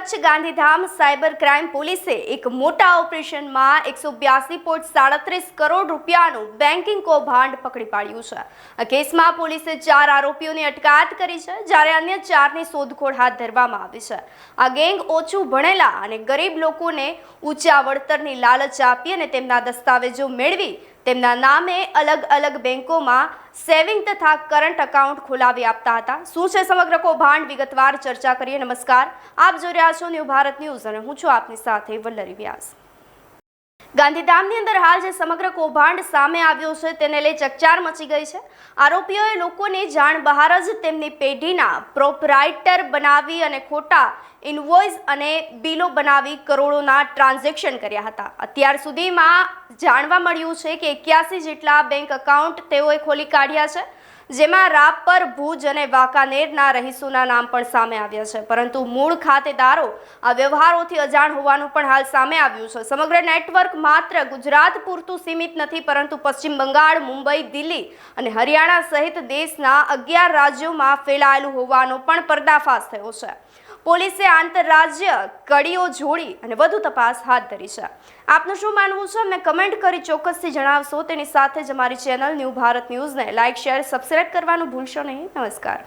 Kutch Gandhidham cyber crime પોલીસે એક મોટા ઓપરેશનમાં 182.37 કરોડ રૂપિયાનું બેન્કિંગ કૌભાંડ પકડી પાડ્યું છે। આ કેસમાં પોલીસે 4 આરોપીઓની અટકાયત કરી છે, જ્યારે અન્ય 4ની શોધખોળ હાથ ધરવામાં આવી છે। આ ગેંગ ઓછું ભણેલા અને ગરીબ લોકોને ઊંચા વળતરની લાલચ આપી અને તેમના દસ્તાવેજો મેળવી તેમના નામે અલગ અલગ બેંકોમાં સેવિંગ તથા કરંટ એકાઉન્ટ ખોલાવી આપતા હતા। શું છે સમગ્ર કૌભાંડ, વિગતવાર ચર્ચા કરીએ। નમસ્કાર, આપ જોઈ રહ્યા છો ન્યૂ ભારત ન્યૂઝ અને હું છું આપની સાથે વલ્લરી વ્યાસ। ગાંધીધામની અંદર હાલ જે સમગ્ર કૌભાંડ સામે આવ્યો છે તેને લઈ ચકચાર મચી ગઈ છે। આરોપીઓએ લોકોને જાણ બહાર જ તેમની પેઢીના પ્રોપરાઇટર બનાવી અને ખોટા ઇનવોઇસ અને બિલો બનાવી કરોડોના ટ્રાન્ઝેક્શન કર્યા હતા। અત્યાર સુધીમાં જાણવા મળ્યું છે કે 81 જેટલા બેંક એકાઉન્ટ તેઓએ ખોલી કાઢ્યા છે, જેમાં રાપર, ભુજ અને વાંકાનેરના રહીશોના નામ પણ સામે આવ્યા છે, પરંતુ મૂળ ખાતેદારો આ વ્યવહારોથી અજાણ હોવાનું પણ હાલ સામે આવ્યું છે। સમગ્ર નેટવર્ક માત્ર ગુજરાત પૂરતું સીમિત નથી, પરંતુ પશ્ચિમ બંગાળ, મુંબઈ, દિલ્હી અને હરિયાણા સહિત દેશના 11 રાજ્યોમાં ફેલાયેલું હોવાનો પણ પર્દાફાશ થયો છે। પોલીસે આંતરરાજ્ય કડીઓ જોડી અને વધુ તપાસ હાથ ધરી છે। આપનું શું માનવું છે અમને કમેન્ટ કરી ચોક્કસથી જણાવશો। તેની સાથે જ અમારી ચેનલ ન્યૂ ભારત ન્યૂઝને લાઇક, શેર, સબસ્ક્રાઇબ કરવાનું ભૂલશો નહીં। નમસ્કાર।